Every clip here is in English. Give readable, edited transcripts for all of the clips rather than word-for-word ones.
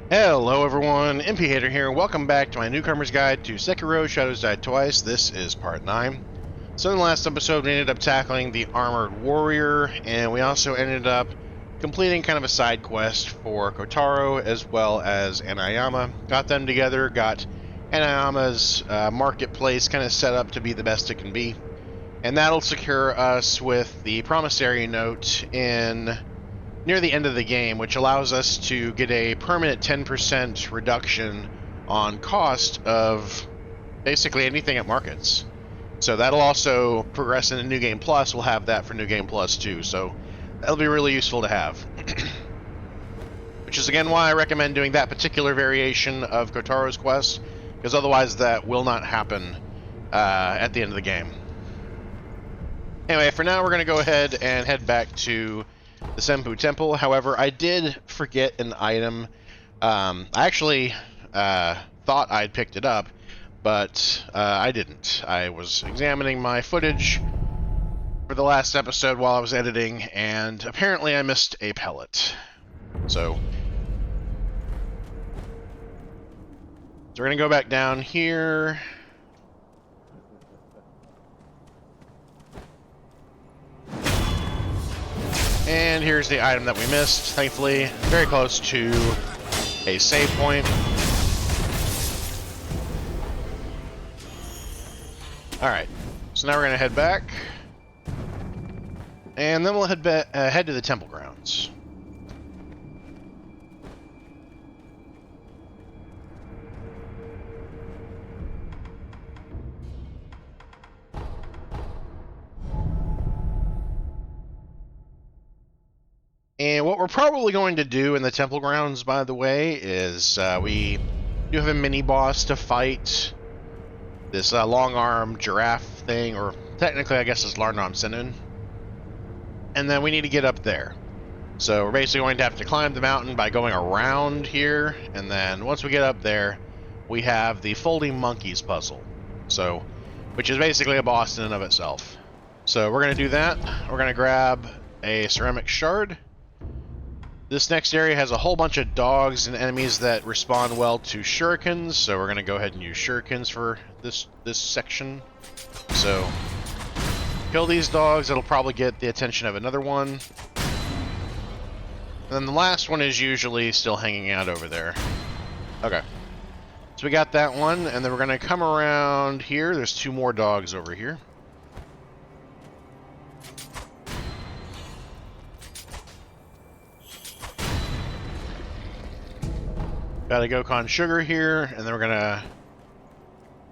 Hello everyone, MP Hater here, and welcome back to my newcomer's guide to Sekiro Shadows Die Twice. This is part 9. So in the last episode we ended up tackling the Armored Warrior, and we also ended up completing kind of a side quest for Kotaro as well as Anayama. Got them together, got Anayama's marketplace kind of set up to be the best it can be. And that'll secure us with the promissory note in near the end of the game, which allows us to get a permanent 10% reduction on cost of basically anything at markets. So that'll also progress into New Game Plus. We'll have that for New Game Plus too, so that'll be really useful to have. Which is again why I recommend doing that particular variation of Kotaro's quest, because otherwise that will not happen at the end of the game. Anyway, for now we're going to go ahead and head back to the Sen'Un Temple. However, I did forget an item. I actually thought I'd picked it up, but I didn't. I was examining my footage for the last episode while I was editing, and apparently I missed a pellet. So we're going to go back down here. And here's the item that we missed, thankfully. Very close to a save point. Alright, so now we're going to head back. And then we'll head to the temple grounds. And what we're probably going to do in the temple grounds, by the way, is we do have a mini-boss to fight. This long-arm giraffe thing, or technically I guess it's long-arm Sen'Un. And then we need to get up there. So we're basically going to have to climb the mountain by going around here, and then once we get up there, we have the folding monkeys puzzle. So, which is basically a boss in and of itself. So we're going to do that. We're going to grab a ceramic shard. This next area has a whole bunch of dogs and enemies that respond well to shurikens, so we're going to go ahead and use shurikens for this section. So, kill these dogs, it'll probably get the attention of another one. And then the last one is usually still hanging out over there. Okay. So we got that one, and then we're going to come around here. There's two more dogs over here. Got a Gokon Sugar here, and then we're gonna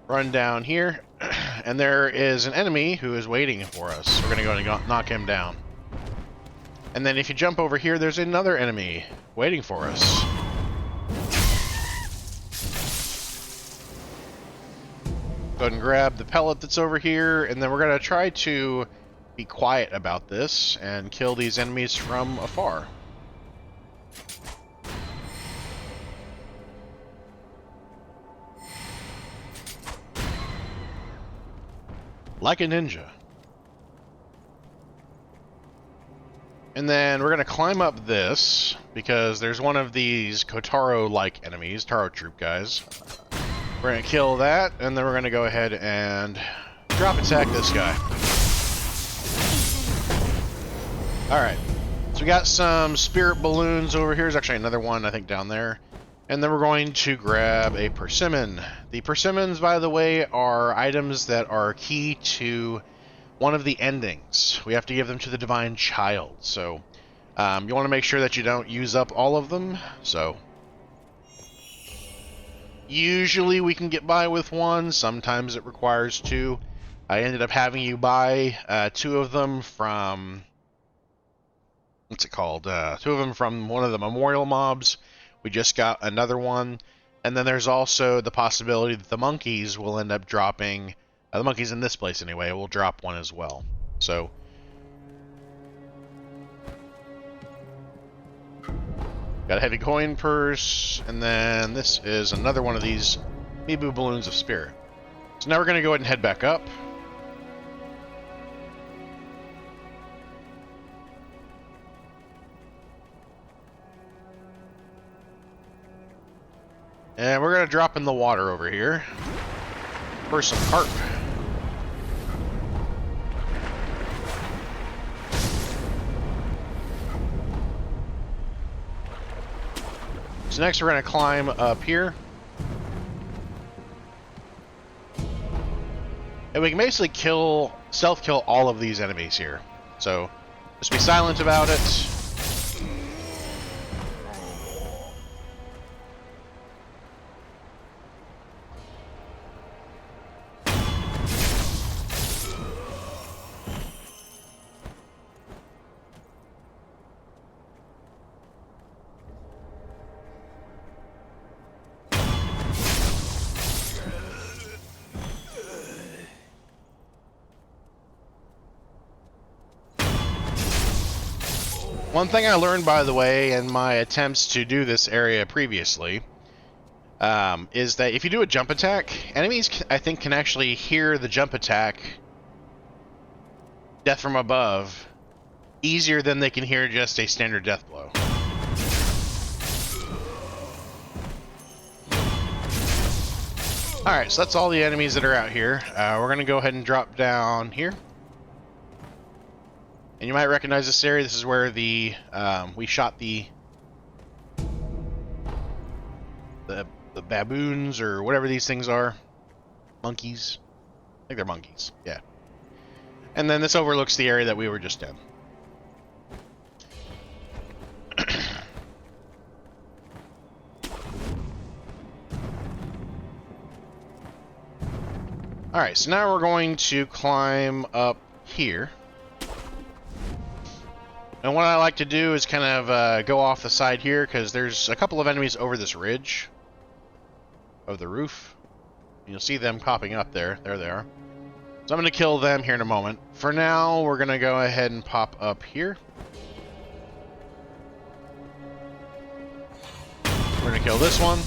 run down here, and there is an enemy who is waiting for us. We're gonna go and knock him down. And then if you jump over here, there's another enemy waiting for us. Go ahead and grab the pellet that's over here, and then we're gonna try to be quiet about this and kill these enemies from afar. Like a ninja. And then we're going to climb up this, because there's one of these Kotaro-like enemies, Taro Troop guys. We're going to kill that, and then we're going to go ahead and drop attack this guy. Alright, so we got some spirit balloons over here. There's actually another one, I think, down there. And then we're going to grab a persimmon. The persimmons, by the way, are items that are key to one of the endings. We have to give them to the Divine Child. So you want to make sure that you don't use up all of them. So usually we can get by with one. Sometimes it requires two. I ended up having you buy two of them from... What's it called? Two of them from one of the memorial mobs. We just got another one. And then there's also the possibility that the monkeys will end up dropping... the monkeys in this place, anyway, will drop one as well. So... got a heavy coin purse. And then this is another one of these Mibu Balloons of Spirit. So now we're going to go ahead and head back up. And we're going to drop in the water over here for some carp. So next we're going to climb up here. And we can basically stealth-kill all of these enemies here. So just be silent about it. One thing I learned, by the way, in my attempts to do this area previously, is that if you do a jump attack, enemies, I think, can actually hear the jump attack, death from above, easier than they can hear just a standard death blow. Alright, so that's all the enemies that are out here. We're going to go ahead and drop down here. And you might recognize this area. This is where the we shot the baboons, or whatever these things are. Monkeys. I think they're monkeys. Yeah. And then this overlooks the area that we were just in. Alright, so now we're going to climb up here. And what I like to do is kind of go off the side here, because there's a couple of enemies over this ridge of the roof. You'll see them popping up there. There they are. So I'm going to kill them here in a moment. For now, we're going to go ahead and pop up here. We're going to kill this one.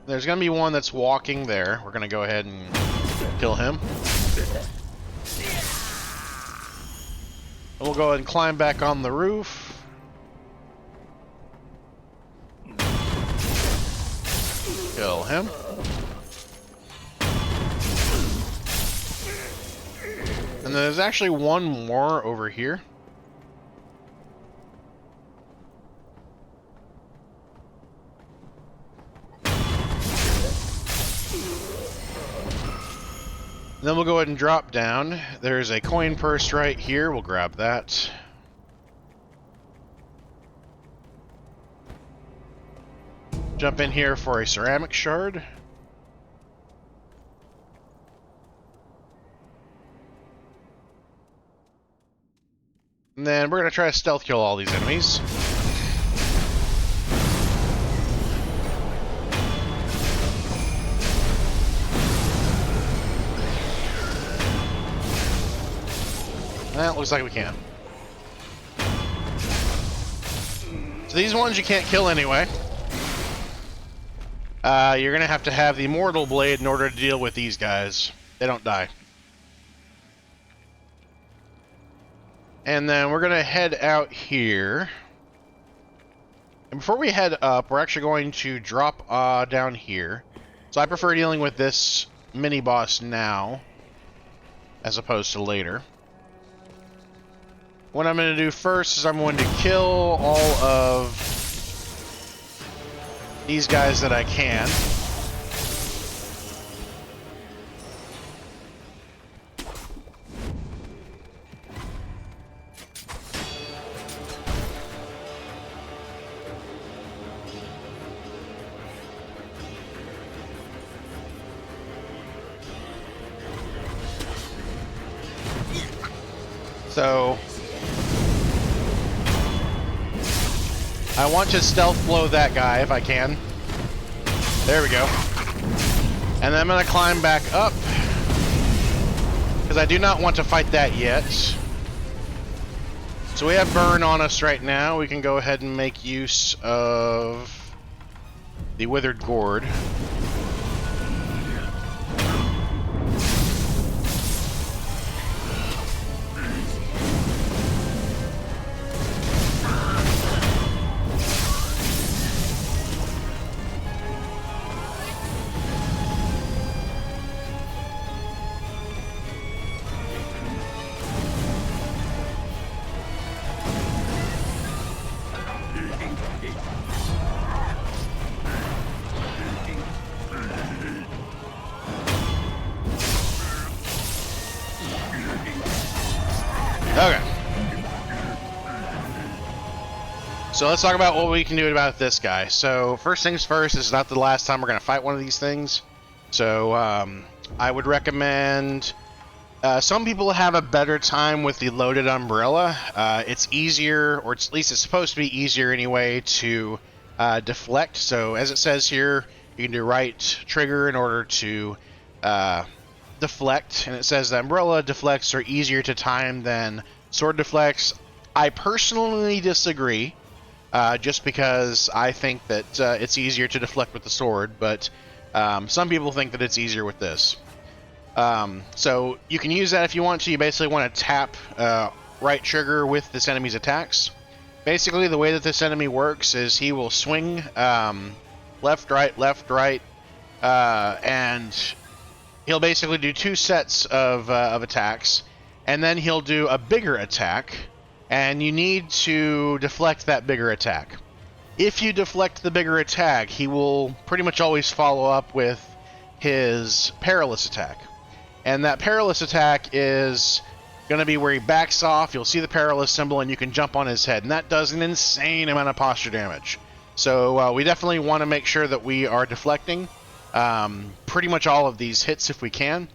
There's going to be one that's walking there. We're going to go ahead and kill him. We'll go ahead and climb back on the roof. Kill him. And there's actually one more over here. Then we'll go ahead and drop down. There's a coin purse right here. We'll grab that. Jump in here for a ceramic shard. And then we're going to try to stealth kill all these enemies. That looks like we can. So these ones you can't kill anyway. You're going to have the Immortal Blade in order to deal with these guys. They don't die. And then we're going to head out here. And before we head up, we're actually going to drop down here. So I prefer dealing with this mini-boss now, as opposed to later. What I'm going to do first is I'm going to kill all of these guys that I can. So I want to stealth blow that guy if I can. There we go. And then I'm going to climb back up, because I do not want to fight that yet. So we have burn on us right now. We can go ahead and make use of the withered gourd. Okay. So let's talk about what we can do about this guy. So first things first, this is not the last time we're going to fight one of these things. So I would recommend... some people have a better time with the loaded umbrella. It's easier, or at least it's supposed to be easier anyway, to deflect. So as it says here, you can do right trigger in order to deflect, and it says the umbrella deflects are easier to time than sword deflects. I personally disagree, just because I think that it's easier to deflect with the sword, but some people think that it's easier with this. So you can use that if you want to. You basically want to tap right trigger with this enemy's attacks. Basically, the way that this enemy works is he will swing left, right, and he'll basically do 2 sets of attacks, and then he'll do a bigger attack, and you need to deflect that bigger attack. If you deflect the bigger attack, he will pretty much always follow up with his perilous attack. And that perilous attack is going to be where he backs off, you'll see the perilous symbol, and you can jump on his head. And that does an insane amount of posture damage. So we definitely want to make sure that we are deflecting pretty much all of these hits if we can.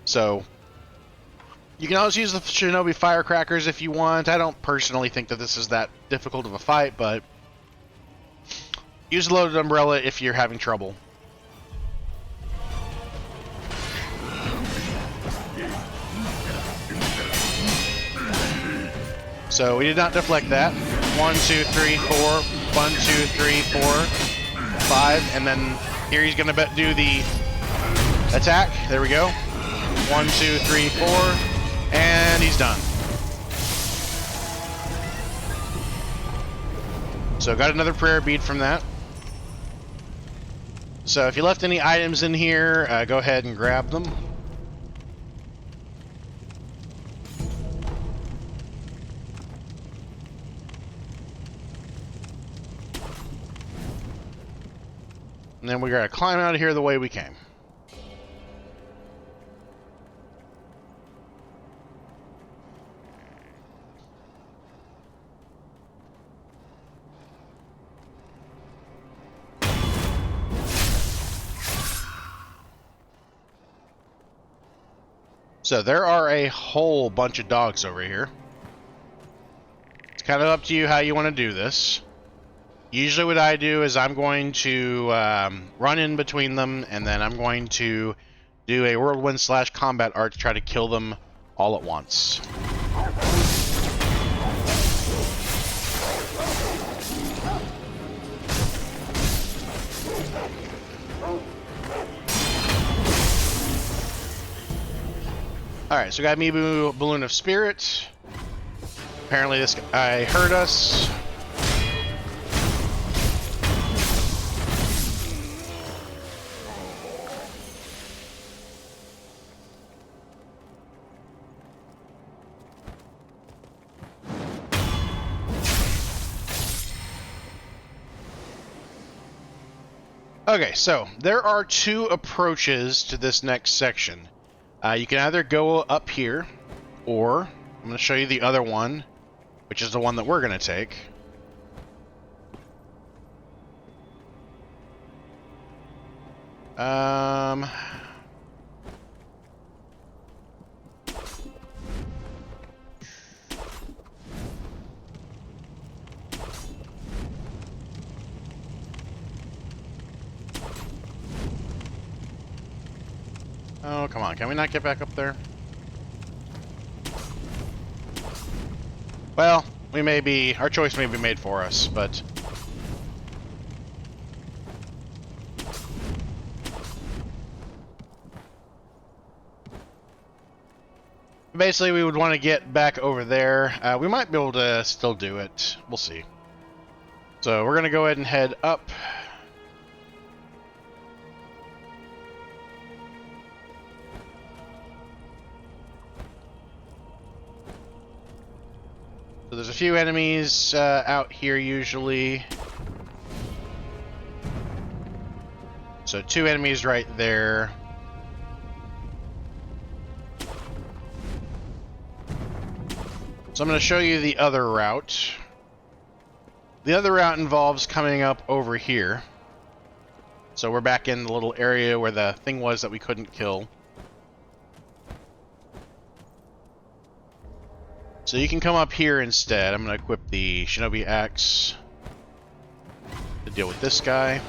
So you can always use the Shinobi Firecrackers if you want. I don't personally think that this is that difficult of a fight, but use the loaded umbrella if you're having trouble. So we did not deflect that. 1, 2, 3, 4. 1, 2, 3, 4, 5, and then here he's gonna do the attack. There we go. 1, 2, 3, 4, and he's done. So got another prayer bead from that. So if you left any items in here, go ahead and grab them. And then we gotta climb out of here the way we came. So there are a whole bunch of dogs over here. It's kind of up to you how you want to do this. Usually what I do is I'm going to run in between them, and then I'm going to do a whirlwind / combat art to try to kill them all at once. Alright, so we got Mibu Balloon of Spirit. Apparently this guy hurt us. Okay, so there are 2 approaches to this next section. You can either go up here, or I'm going to show you the other one, which is the one that we're going to take. Oh, come on. Can we not get back up there? Well, our choice may be made for us, but... basically, we would want to get back over there. We might be able to still do it. We'll see. So we're going to go ahead and head up. So there's a few enemies out here usually. So 2 enemies right there. So I'm going to show you the other route. The other route involves coming up over here. So we're back in the little area where the thing was that we couldn't kill. So you can come up here instead. I'm going to equip the Shinobi Axe to deal with this guy.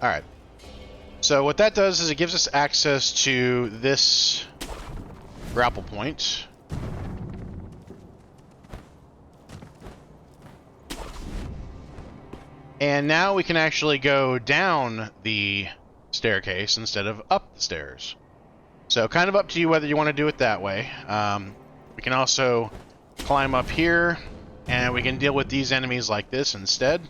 Alright. So what that does is it gives us access to this grapple point. And now we can actually go down the staircase instead of up the stairs. So kind of up to you whether you want to do it that way. We can also climb up here, and we can deal with these enemies like this instead.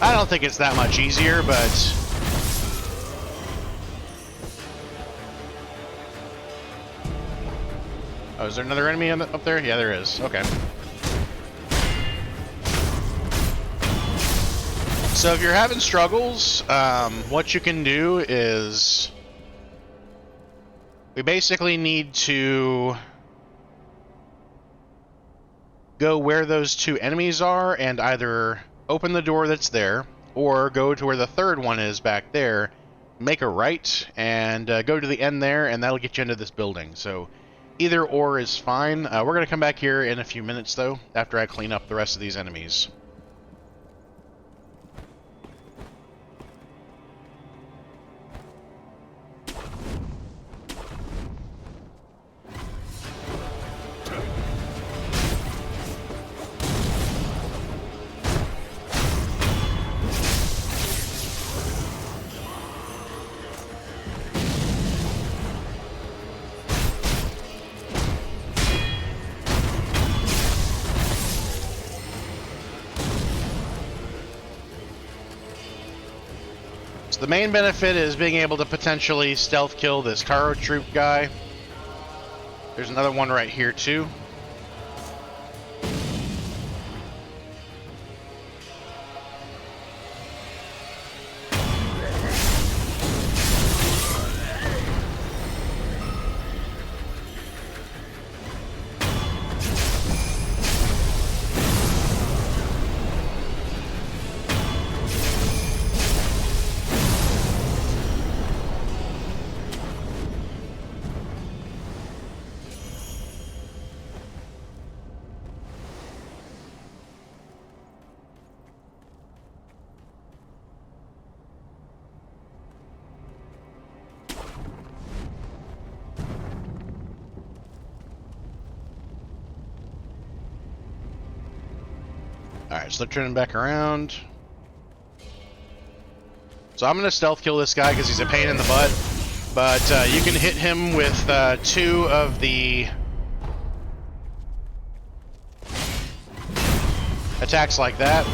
I don't think it's that much easier, but... Oh, is there another enemy up there? Yeah, there is. Okay. So if you're having struggles, what you can do is... we basically need to go where those two enemies are and either open the door that's there, or go to where the third one is back there, make a right, and go to the end there, and that'll get you into this building. So either or is fine. We're going to come back here in a few minutes, though, after I clean up the rest of these enemies. So the main benefit is being able to potentially stealth kill this Taro Troop guy. There's another one right here too. Alright, so they're turning back around. So I'm going to stealth kill this guy because he's a pain in the butt. But you can hit him with two of the attacks like that,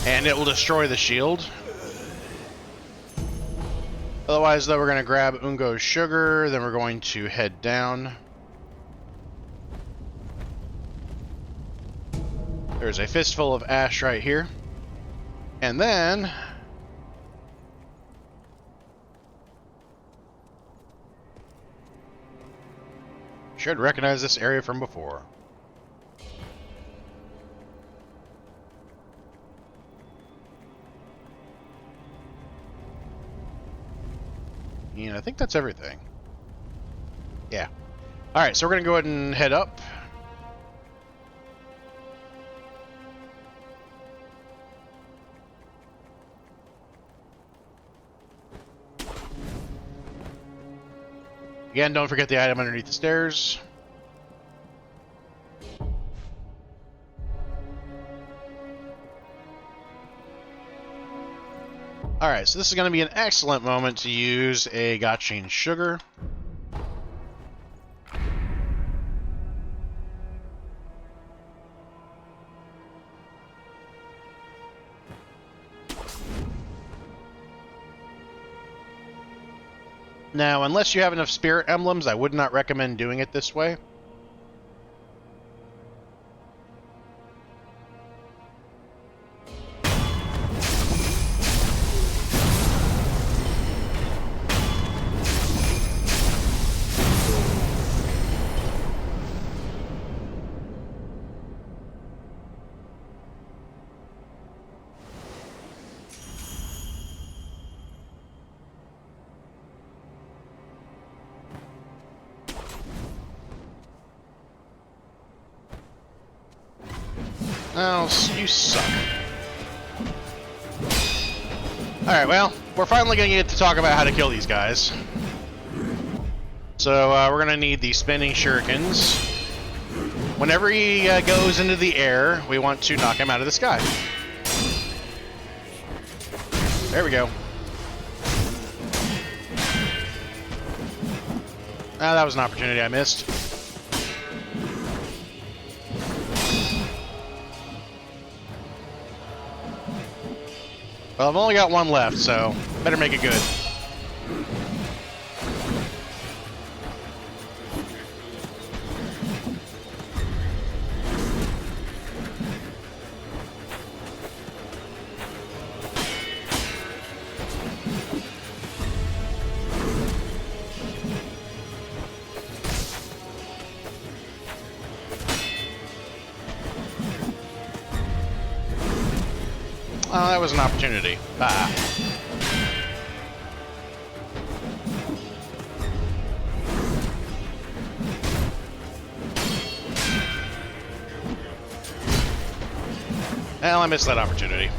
and it will destroy the shield. Otherwise, though, we're going to grab Ungo's sugar, then we're going to head down. There's a fistful of ash right here. And then... should recognize this area from before. And I think that's everything. Yeah. Alright, so we're going to go ahead and head up. Again, don't forget the item underneath the stairs. Alright, so this is going to be an excellent moment to use a Gotchin sugar. Now, unless you have enough spirit emblems, I would not recommend doing it this way. Oh, you suck. Alright, well, we're finally going to get to talk about how to kill these guys. So, we're going to need the spinning shurikens. Whenever he goes into the air, we want to knock him out of the sky. There we go. Ah, that was an opportunity I missed. Well, I've only got one left, so better make it good. Oh, that was an opportunity. Ah. Well, I missed that opportunity.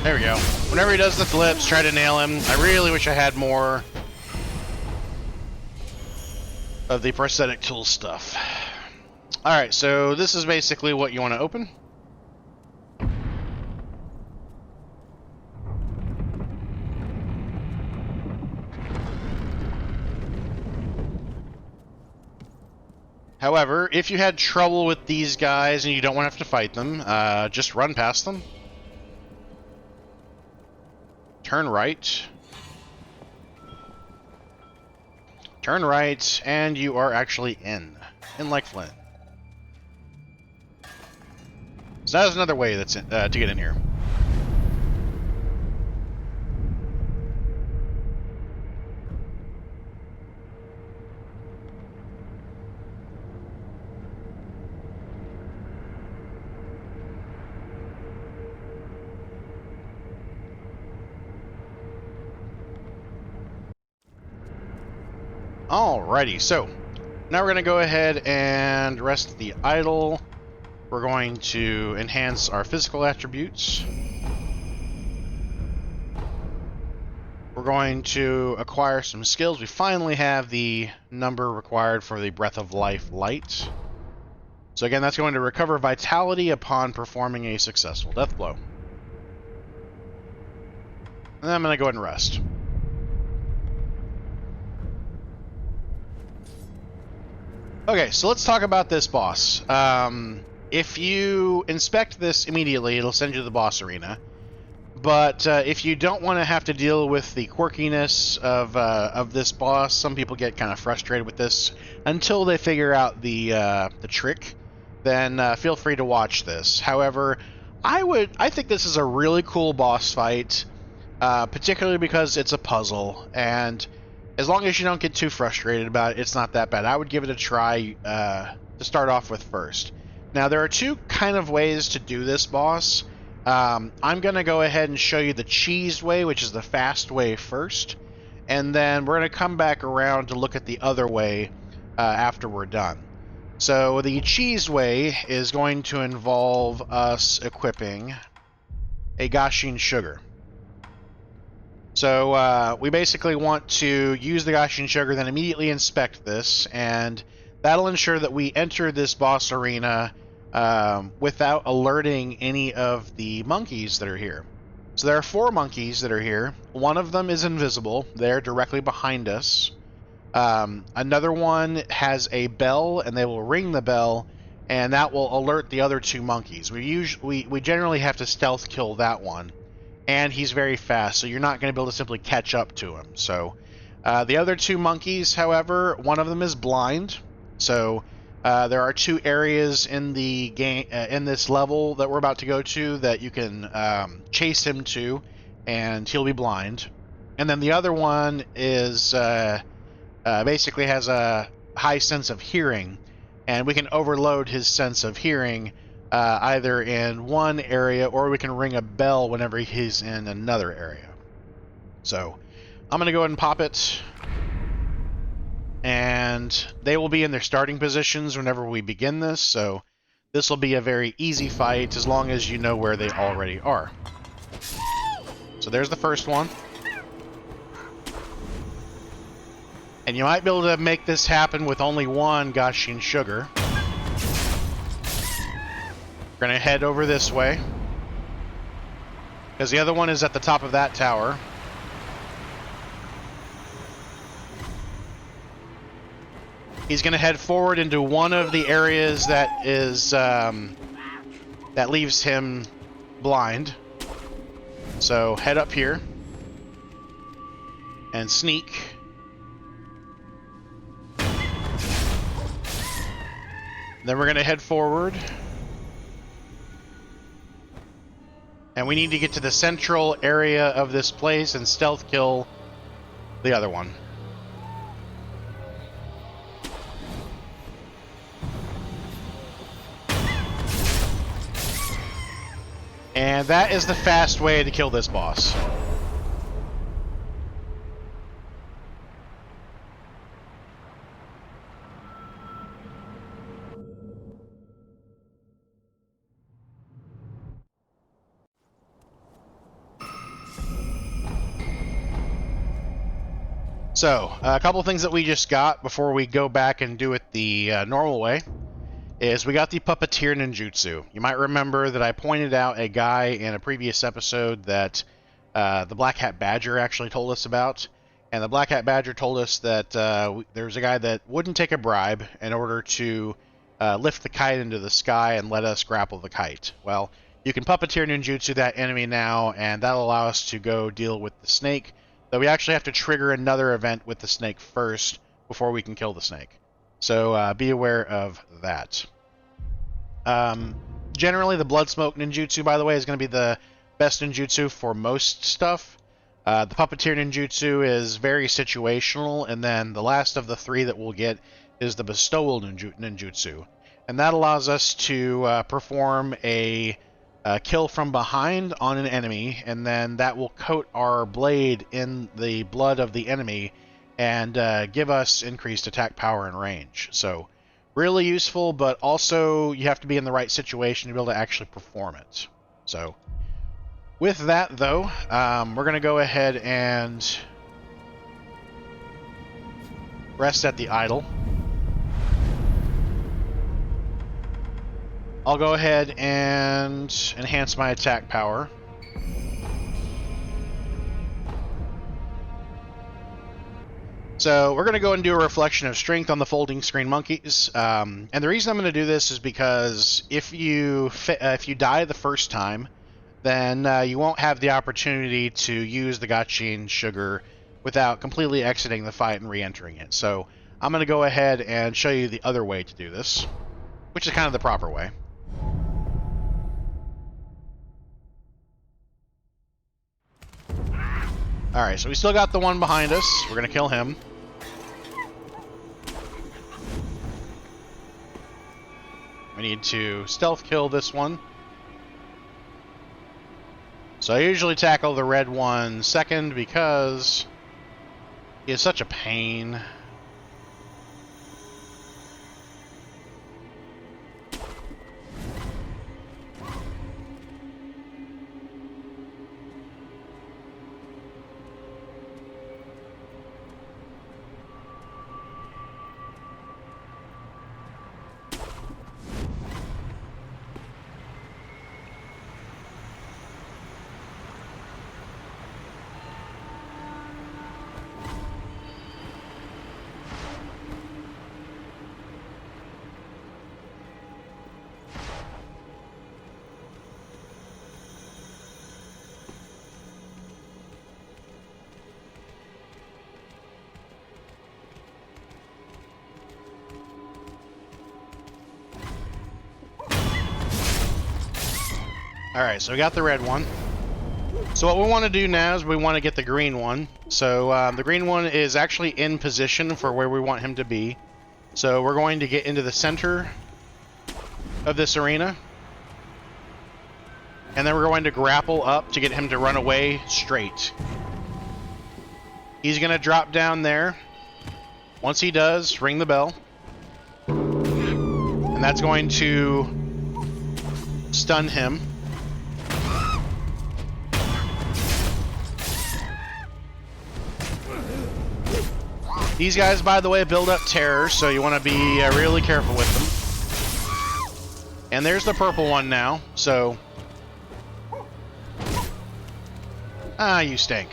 There we go. Whenever he does the flips, try to nail him. I really wish I had more of the prosthetic tool stuff. Alright, so this is basically what you want to open. However, if you had trouble with these guys and you don't want to have to fight them, just run past them. Turn right. Turn right, and you are actually in like Flint. So that is another way that's to get in here. Alrighty, so now we're going to go ahead and rest the idle. We're going to enhance our physical attributes. We're going to acquire some skills. We finally have the number required for the Breath of Life Light. So again, that's going to recover vitality upon performing a successful death blow. And then I'm going to go ahead and rest. Okay, so let's talk about this boss. If you inspect this immediately, it'll send you to the boss arena. But if you don't want to have to deal with the quirkiness of this boss, some people get kind of frustrated with this until they figure out the trick. Then feel free to watch this. However, I think this is a really cool boss fight, particularly because it's a puzzle, and as long as you don't get too frustrated about it, it's not that bad. I would give it a try to start off with first. Now, there are two kind of ways to do this boss. I'm going to go ahead and show you the cheese way, which is the fast way first, and then we're going to come back around to look at the other way after we're done. So the cheese way is going to involve us equipping a Gashin Sugar. So we basically want to use the Gashin Sugar, then immediately inspect this, and that'll ensure that we enter this boss arena without alerting any of the monkeys that are here. So there are 4 monkeys that are here. One of them is invisible. They're directly behind us. Another one has a bell, and they will ring the bell, and that will alert the other 2 monkeys. We generally have to stealth kill that one. And he's very fast, so you're not going to be able to simply catch up to him. So The other two monkeys, however, one of them is blind, so there are two areas in the game, in this level that we're about to go to, that you can chase him to, and he'll be blind. And then the other one is basically has a high sense of hearing, and we can overload his sense of hearing either in one area, or we can ring a bell whenever he's in another area. So I'm going to go ahead and pop it, and they will be in their starting positions whenever we begin this, so this will be a very easy fight as long as you know where they already are. So there's the first one. And you might be able to make this happen with only one Gashin sugar. We're going to head over this way, because the other one is at the top of that tower. He's going to head forward into one of the areas that is that leaves him blind. So head up here and sneak. Then we're going to head forward. And we need to get to the central area of this place and stealth kill the other one. And that is the fast way to kill this boss. So, a couple things that we just got before we go back and do it the normal way is we got the Puppeteer Ninjutsu. You might remember that I pointed out a guy in a previous episode that the Black Hat Badger actually told us about. And the Black Hat Badger told us that there was a guy that wouldn't take a bribe in order to lift the kite into the sky and let us grapple the kite. Well, you can Puppeteer Ninjutsu that enemy now, and that'll allow us to go deal with the snake. Though we actually have to trigger another event with the snake first before we can kill the snake. So be aware of that. Generally, the Blood Smoke Ninjutsu, by the way, is going to be the best ninjutsu for most stuff. The Puppeteer Ninjutsu is very situational, and then the last of the three that we'll get is the Bestowal Ninjutsu. And that allows us to perform a kill from behind on an enemy, and then that will coat our blade in the blood of the enemy and give us increased attack power and range. So really useful, but also you have to be in the right situation to be able to actually perform it. So with that, though, we're going to go ahead and rest at the idol. I'll go ahead and enhance my attack power. So we're going to go and do a reflection of strength on the folding screen monkeys. And the reason I'm going to do this is because if you die the first time, then you won't have the opportunity to use the Gashin sugar without completely exiting the fight and re-entering it. So I'm going to go ahead and show you the other way to do this, which is kind of the proper way. Alright, so we still got the one behind us. We're going to kill him. We need to stealth kill this one. So I usually tackle the red one second because he is such a pain. Alright, so we got the red one. So what we want to do now is we want to get the green one. So the green one is actually in position for where we want him to be. So we're going to get into the center of this arena. And then we're going to grapple up to get him to run away straight. He's going to drop down there. Once he does, ring the bell. And that's going to stun him. These guys, by the way, build up terror, so you want to be really careful with them. And there's the purple one now, so... Ah, you stink.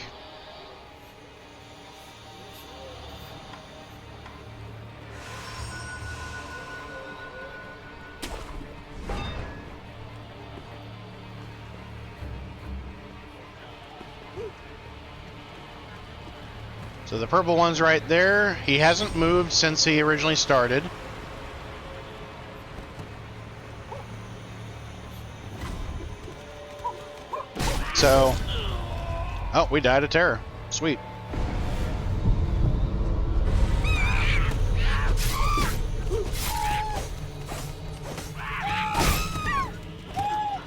So the purple one's right there. He hasn't moved since he originally started. So... Oh, we died of terror. Sweet.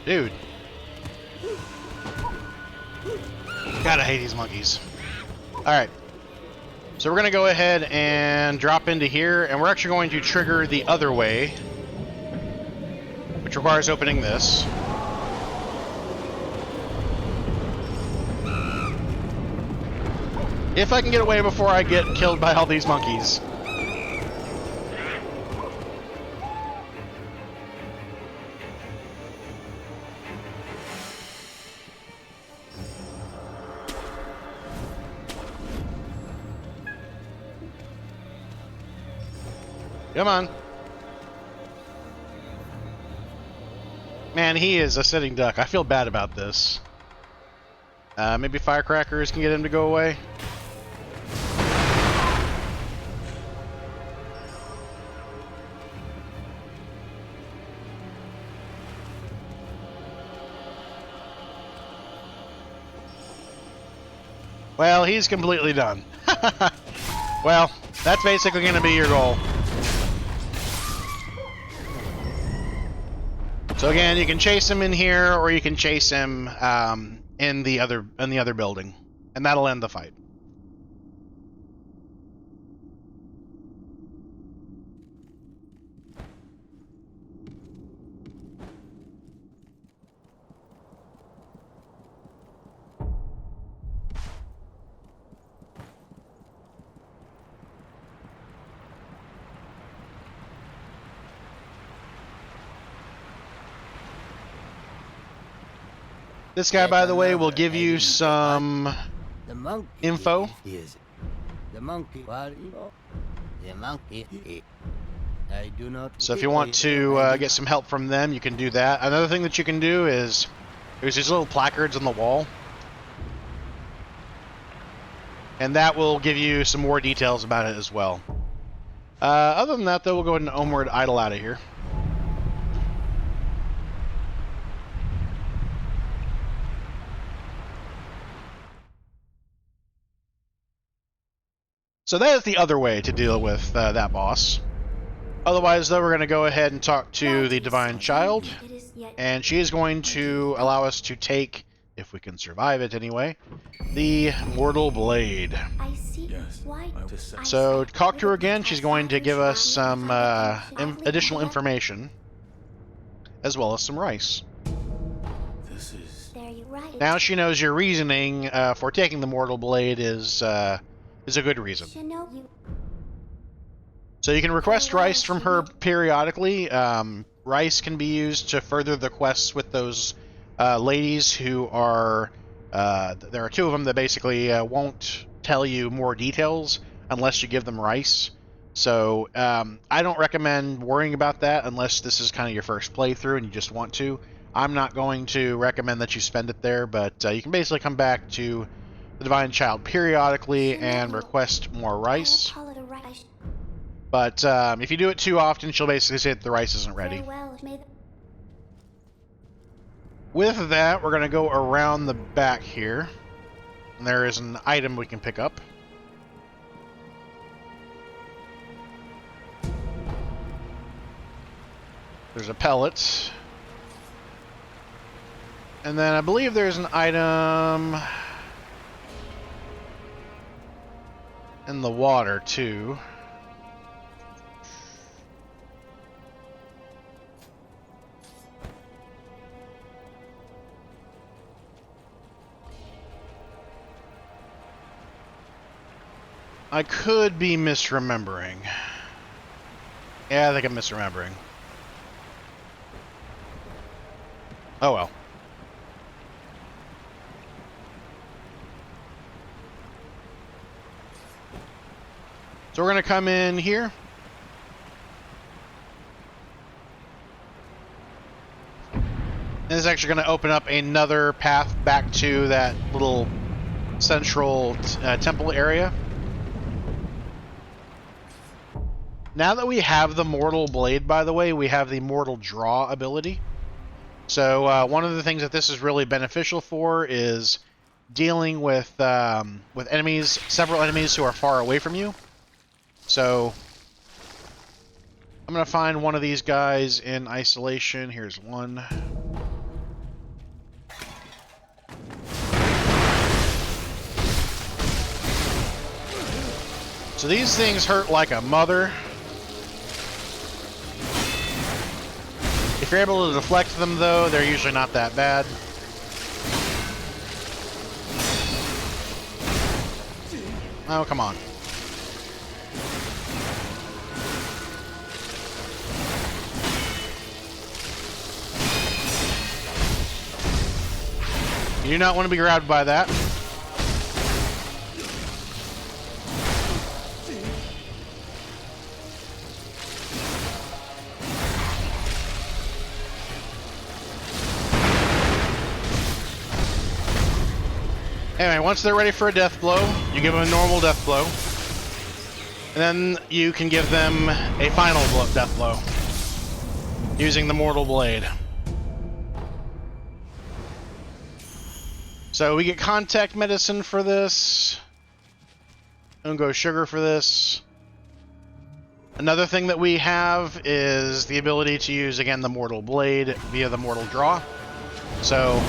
Dude. God, I hate these monkeys. Alright. So we're going to go ahead and drop into here, and we're actually going to trigger the other way, which requires opening this. If I can get away before I get killed by all these monkeys. Come on. Man, he is a sitting duck. I feel bad about this. Maybe firecrackers can get him to go away. Well, he's completely done. Well, that's basically going to be your goal. So again, you can chase him in here, or you can chase him in the other building, and that'll end the fight. This guy, by the way, will give you some info. So if you want to get some help from them, you can do that. Another thing that you can do is there's these little placards on the wall. And that will give you some more details about it as well. Other than that, though, we'll go ahead and onward idle out of here. So that is the other way to deal with that boss. Otherwise, though, we're going to go ahead and talk to the Divine Child. And she is going to allow us to take, if we can survive it anyway, the Mortal Blade. So, talk to her again. She's going to give us some additional information, as well as some rice. Now she knows your reasoning for taking the Mortal Blade is a good reason. So you can request rice from her periodically. Rice can be used to further the quests with those ladies who are... there are two of them that basically won't tell you more details unless you give them rice. So I don't recommend worrying about that unless this is kind of your first playthrough and you just want to. I'm not going to recommend that you spend it there, but you can basically come back to the Divine Child periodically and request more rice. But if you do it too often, she'll basically say that the rice isn't ready. With that, we're going to go around the back here. And there is an item we can pick up. There's a pellet. And then I believe there's an item in the water, too. I could be misremembering. Yeah, I think I'm misremembering. Oh well. So we're going to come in here. And this is actually going to open up another path back to that little central temple area. Now that we have the Mortal Blade, by the way, we have the Mortal Draw ability. So one of the things that this is really beneficial for is dealing with enemies, several enemies who are far away from you. So I'm going to find one of these guys in isolation. Here's one. So these things hurt like a mother. If you're able to deflect them, though, they're usually not that bad. Oh, come on. You do not want to be grabbed by that. Anyway, once they're ready for a death blow, you give them a normal death blow. And then you can give them a final death blow using the Mortal Blade. So we get contact medicine for this. Ungo sugar for this. Another thing that we have is the ability to use, again, the Mortal Blade via the Mortal Draw. So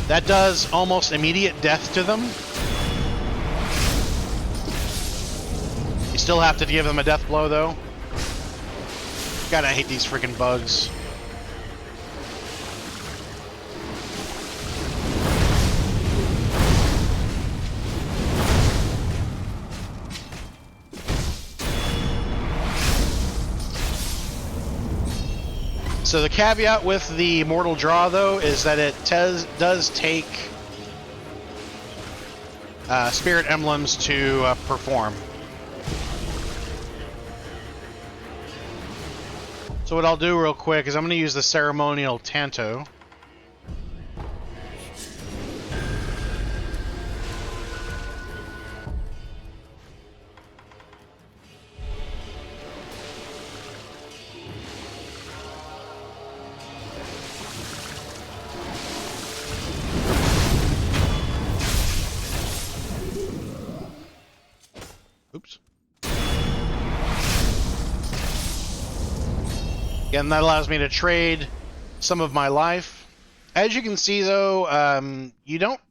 that does almost immediate death to them. You still have to give them a death blow, though. God, I hate these freaking bugs. So the caveat with the Mortal Draw, though, is that it does take spirit emblems to perform. So what I'll do real quick is I'm going to use the Ceremonial Tanto. Oops. Again, that allows me to trade some of my life. As you can see, though,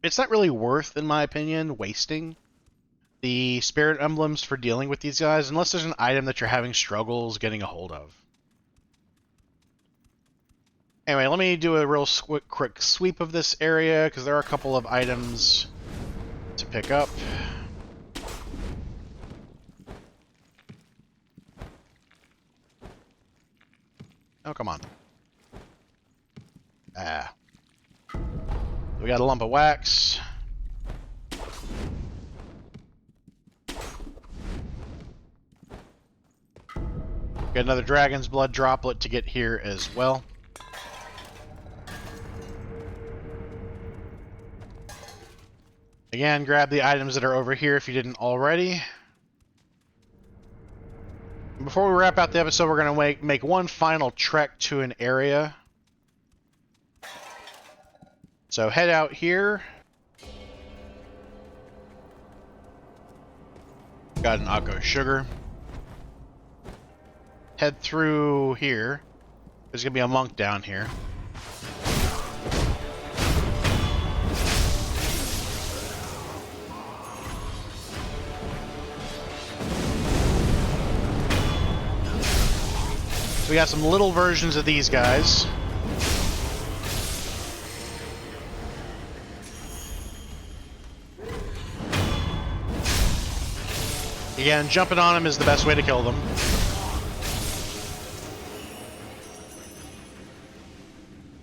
it's not really worth, in my opinion, wasting the spirit emblems for dealing with these guys, unless there's an item that you're having struggles getting a hold of. Anyway, let me do a real quick sweep of this area, because there are a couple of items to pick up. Oh, come on. Ah. We got a lump of wax. Got another dragon's blood droplet to get here as well. Again, grab the items that are over here if you didn't already. Before we wrap out the episode, we're going to make one final trek to an area So head out here. Got an Akko sugar. Head through here. There's gonna be a monk down here. So we got some little versions of these guys. Again, jumping on them is the best way to kill them.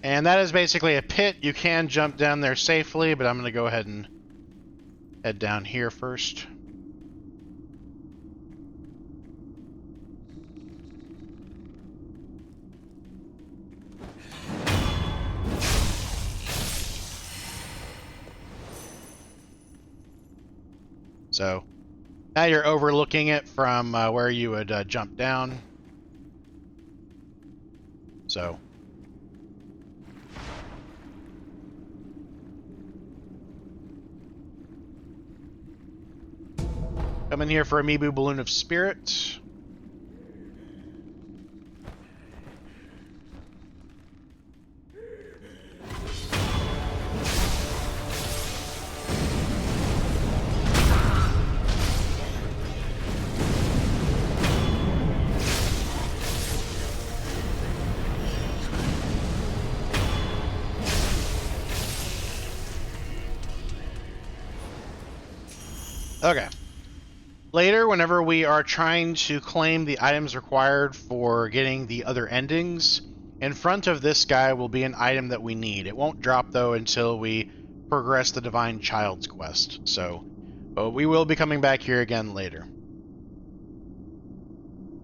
And that is basically a pit. You can jump down there safely, but I'm going to go ahead and head down here first. So now you're overlooking it from where you would jump down. So come in here for Amiibo Balloon of Spirit. Okay. Later, whenever we are trying to claim the items required for getting the other endings, in front of this guy will be an item that we need. It won't drop, though, until we progress the Divine Child's quest. So, but we will be coming back here again later.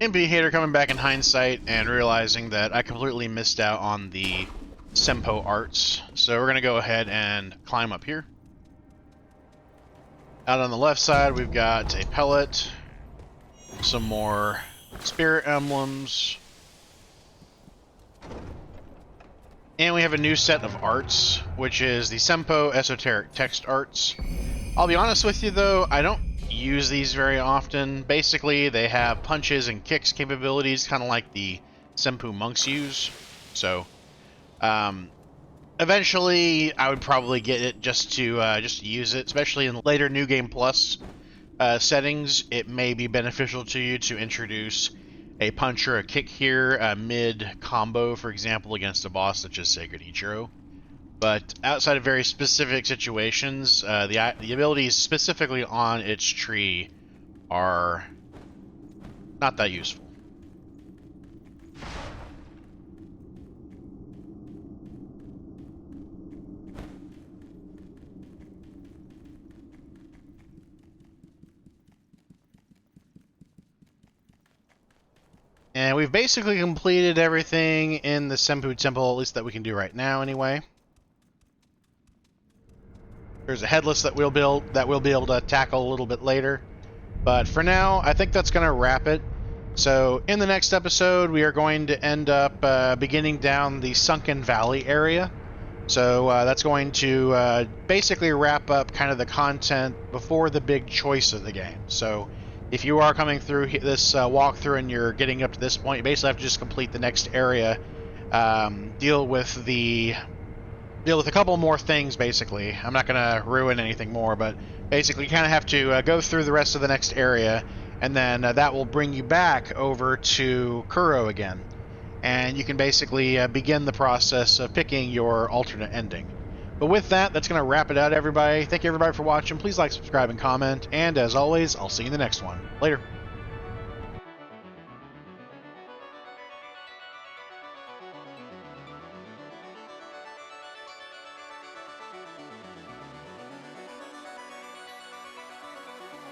Hater coming back in hindsight and realizing that I completely missed out on the Sempo arts. So we're going to go ahead and climb up here. Out on the left side, we've got a pellet, some more spirit emblems, and we have a new set of arts, which is the Sempo Esoteric Text Arts. I'll be honest with you, though, I don't use these very often. Basically, they have punches and kicks capabilities, kind of like the Sempo monks use. So, eventually, I would probably get it just to use it, especially in later New Game Plus settings. It may be beneficial to you to introduce a punch or a kick here mid-combo, for example, against a boss such as Sacred Ichiro. But outside of very specific situations, the abilities specifically on its tree are not that useful. And we've basically completed everything in the Sen'Un Temple, at least that we can do right now anyway. There's a headless that we'll be able to tackle a little bit later. But for now, I think that's going to wrap it. So in the next episode, we are going to end up beginning down the Sunken Valley area. So that's going to basically wrap up kind of the content before the big choice of the game. So if you are coming through this walkthrough and you're getting up to this point, you basically have to just complete the next area, deal with a couple more things, basically. I'm not going to ruin anything more, but basically you kind of have to go through the rest of the next area, and then that will bring you back over to Kuro again. And you can basically begin the process of picking your alternate ending. But with that, that's going to wrap it out, everybody. Thank you, everybody, for watching. Please like, subscribe, and comment. And as always, I'll see you in the next one. Later.